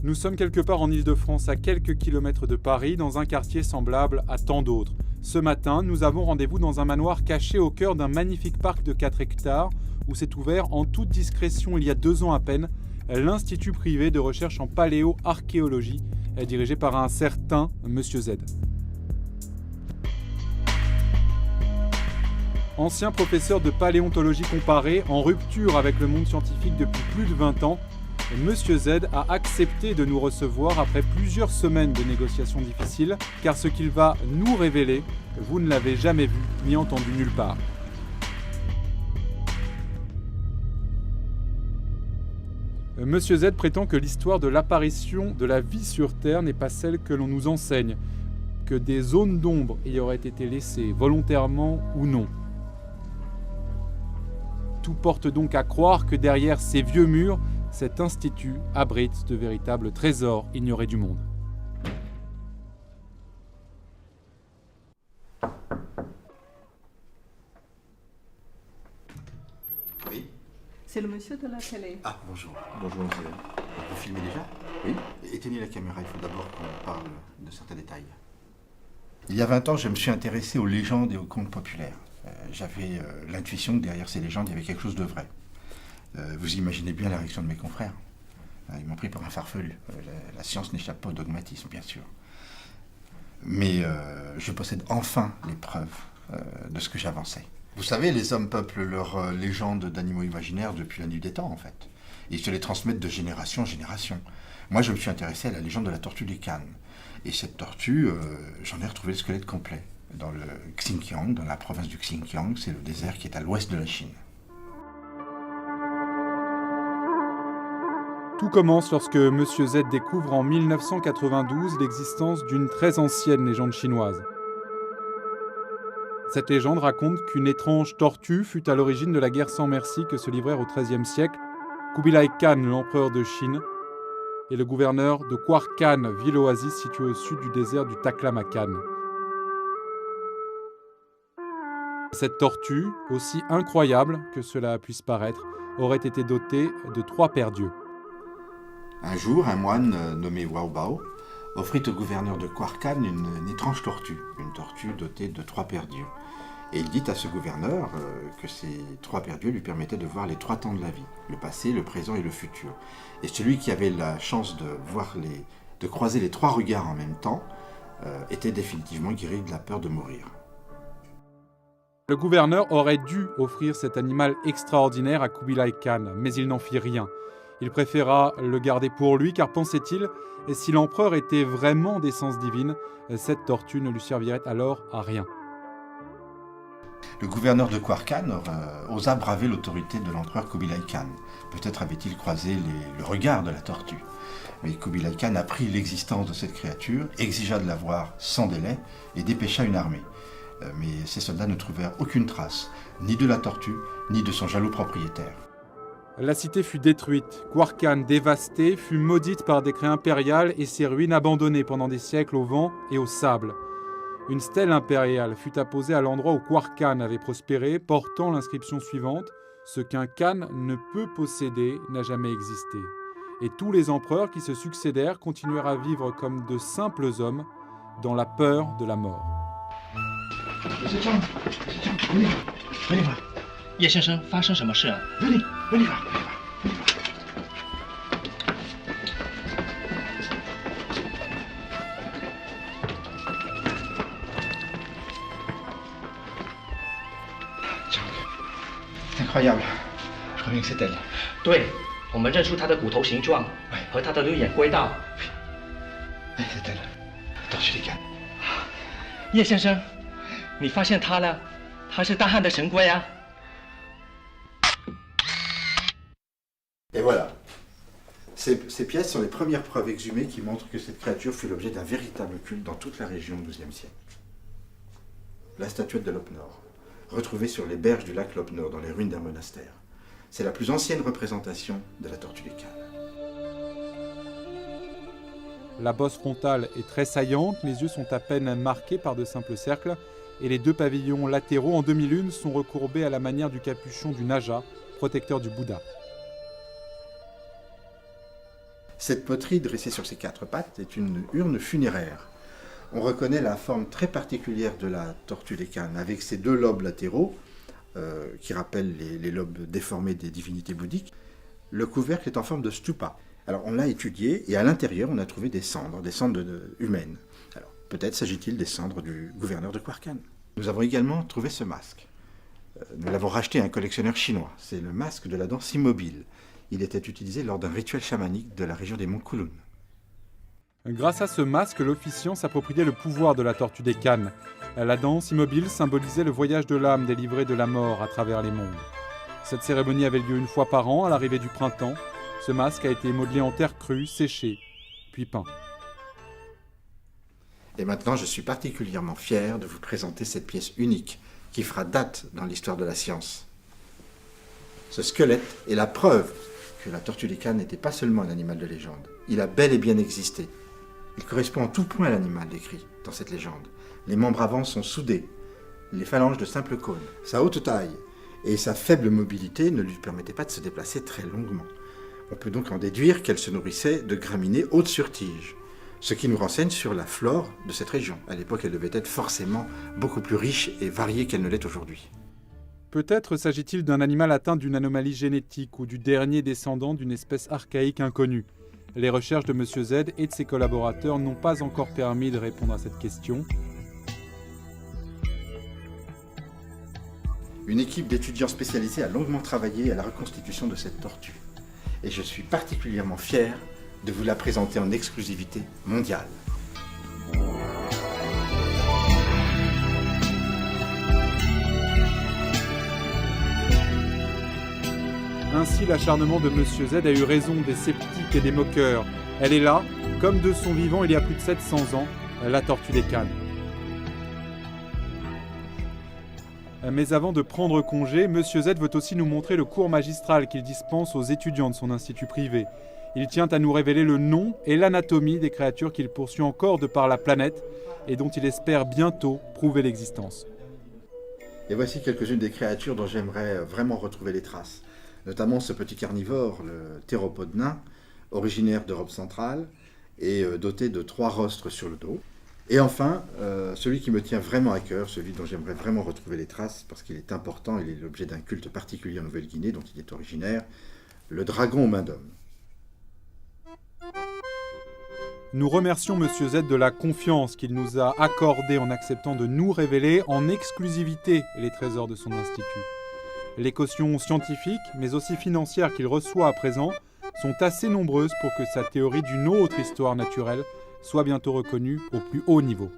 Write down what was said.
Nous sommes quelque part en Île-de-France, à quelques kilomètres de Paris, dans un quartier semblable à tant d'autres. Ce matin, nous avons rendez-vous dans un manoir caché au cœur d'un magnifique parc de 4 hectares, où s'est ouvert en toute discrétion il y a 2 ans à peine, l'Institut privé de recherche en paléo-archéologie, dirigé par un certain Monsieur Z. Ancien professeur de paléontologie comparée, en rupture avec le monde scientifique depuis plus de 20 ans, Monsieur Z a accepté de nous recevoir après plusieurs semaines de négociations difficiles, car ce qu'il va nous révéler, vous ne l'avez jamais vu ni entendu nulle part. Monsieur Z prétend que l'histoire de l'apparition de la vie sur Terre n'est pas celle que l'on nous enseigne, que des zones d'ombre y auraient été laissées, volontairement ou non. Tout porte donc à croire que derrière ces vieux murs, cet institut abrite de véritables trésors ignorés du monde. Oui. C'est le monsieur de la télé. Ah, bonjour. Bonjour, monsieur. Vous filmez déjà? Oui. Éteignez la caméra, il faut d'abord qu'on parle de certains détails. Il y a 20 ans, je me suis intéressé aux légendes et aux contes populaires. J'avais l'intuition que derrière ces légendes, il y avait quelque chose de vrai. Vous imaginez bien la réaction de mes confrères. Ils m'ont pris pour un farfelu. La science n'échappe pas au dogmatisme, bien sûr. Mais je possède enfin les preuves de ce que j'avançais. Vous savez, les hommes peuplent leurs légendes d'animaux imaginaires depuis la nuit des temps, en fait. Et ils se les transmettent de génération en génération. Moi, je me suis intéressé à la légende de la tortue des Cannes. Et cette tortue, j'en ai retrouvé le squelette complet. Dans le Xinjiang, dans la province du Xinjiang, c'est le désert qui est à l'ouest de la Chine. Tout commence lorsque Monsieur Z découvre en 1992 l'existence d'une très ancienne légende chinoise. Cette légende raconte qu'une étrange tortue fut à l'origine de la guerre sans merci que se livrèrent au XIIIe siècle Kubilai Khan, l'empereur de Chine, et le gouverneur de Kwarkhan, ville-oasis située au sud du désert du Taklamakan. Cette tortue, aussi incroyable que cela puisse paraître, aurait été dotée de 3 paires d'yeux. Un jour, un moine nommé Wao Bao offrit au gouverneur de Kwarkhan une étrange tortue, une tortue dotée de 3 paires d'yeux. Et il dit à ce gouverneur que ces 3 paires d'yeux lui permettaient de voir les 3 temps de la vie, le passé, le présent et le futur. Et celui qui avait la chance de croiser les 3 regards en même temps était définitivement guéri de la peur de mourir. Le gouverneur aurait dû offrir cet animal extraordinaire à Kubilai Khan, mais il n'en fit rien. Il préféra le garder pour lui, car pensait-il, si l'empereur était vraiment d'essence divine, cette tortue ne lui servirait alors à rien. Le gouverneur de Kwarkhan osa braver l'autorité de l'empereur Kubilai Khan. Peut-être avait-il croisé le regard de la tortue. Mais Kubilai Khan apprit l'existence de cette créature, exigea de la voir sans délai et dépêcha une armée. Mais ces soldats ne trouvèrent aucune trace, ni de la tortue, ni de son jaloux propriétaire. La cité fut détruite, Kwarkhan dévastée, fut maudite par décret impérial et ses ruines abandonnées pendant des siècles au vent et au sable. Une stèle impériale fut apposée à l'endroit où Kwarkhan avait prospéré, portant l'inscription suivante « Ce qu'un Khan ne peut posséder n'a jamais existé ». Et tous les empereurs qui se succédèrent continuèrent à vivre comme de simples hommes, dans la peur de la mort. 叶先生，发生什么事啊？ C'est incroyable. Je crois bien que c'est elle. 对，我们认出她的骨头形状和她的六眼归道。C'est elle. Tortue des Cannes. 叶先生，你发现她了？她是大汉的神龟啊！ Et voilà. Ces pièces sont les premières preuves exhumées qui montrent que cette créature fut l'objet d'un véritable culte dans toute la région au XIIe siècle. La statuette de Lopnor, retrouvée sur les berges du lac Lopnor dans les ruines d'un monastère. C'est la plus ancienne représentation de la tortue des Cannes. La bosse frontale est très saillante, les yeux sont à peine marqués par de simples cercles, et les 2 pavillons latéraux en demi-lune sont recourbés à la manière du capuchon du Naja, protecteur du Bouddha. Cette poterie dressée sur ses 4 pattes est une urne funéraire. On reconnaît la forme très particulière de la tortue des Cannes, avec ses 2 lobes latéraux, qui rappellent les lobes déformés des divinités bouddhiques. Le couvercle est en forme de stupa. Alors on l'a étudié, et à l'intérieur on a trouvé des cendres humaines. Alors peut-être s'agit-il des cendres du gouverneur de Kwarkan. Nous avons également trouvé ce masque. Nous l'avons racheté à un collectionneur chinois. C'est le masque de la danse immobile. Il était utilisé lors d'un rituel chamanique de la région des monts Kulun. Grâce à ce masque, l'officiant s'appropriait le pouvoir de la tortue des Cannes. La danse immobile symbolisait le voyage de l'âme délivrée de la mort à travers les mondes. Cette cérémonie avait lieu une fois par an, à l'arrivée du printemps. Ce masque a été modelé en terre crue, séché, puis peint. Et maintenant, je suis particulièrement fier de vous présenter cette pièce unique qui fera date dans l'histoire de la science. Ce squelette est la preuve que la tortue des Cannes n'était pas seulement un animal de légende. Il a bel et bien existé. Il correspond en tout point à l'animal décrit dans cette légende. Les membres avant sont soudés, les phalanges de simples cônes. Sa haute taille et sa faible mobilité ne lui permettaient pas de se déplacer très longuement. On peut donc en déduire qu'elle se nourrissait de graminées hautes sur tige, ce qui nous renseigne sur la flore de cette région. À l'époque, elle devait être forcément beaucoup plus riche et variée qu'elle ne l'est aujourd'hui. Peut-être s'agit-il d'un animal atteint d'une anomalie génétique ou du dernier descendant d'une espèce archaïque inconnue. Les recherches de M. Z et de ses collaborateurs n'ont pas encore permis de répondre à cette question. Une équipe d'étudiants spécialisés a longuement travaillé à la reconstitution de cette tortue. Et je suis particulièrement fier de vous la présenter en exclusivité mondiale. Ainsi, l'acharnement de M. Z a eu raison des sceptiques et des moqueurs. Elle est là, comme de son vivant il y a plus de 700 ans, la tortue des Cannes. Mais avant de prendre congé, M. Z veut aussi nous montrer le cours magistral qu'il dispense aux étudiants de son institut privé. Il tient à nous révéler le nom et l'anatomie des créatures qu'il poursuit encore de par la planète et dont il espère bientôt prouver l'existence. Et voici quelques-unes des créatures dont j'aimerais vraiment retrouver les traces. Notamment ce petit carnivore, le théropode nain, originaire d'Europe centrale et doté de 3 rostres sur le dos. Et enfin, celui qui me tient vraiment à cœur, celui dont j'aimerais vraiment retrouver les traces, parce qu'il est important, il est l'objet d'un culte particulier en Nouvelle-Guinée, dont il est originaire, le dragon aux mains d'homme. Nous remercions M. Z de la confiance qu'il nous a accordée en acceptant de nous révéler en exclusivité les trésors de son institut. Les cautions scientifiques, mais aussi financières qu'il reçoit à présent, sont assez nombreuses pour que sa théorie d'une autre histoire naturelle soit bientôt reconnue au plus haut niveau.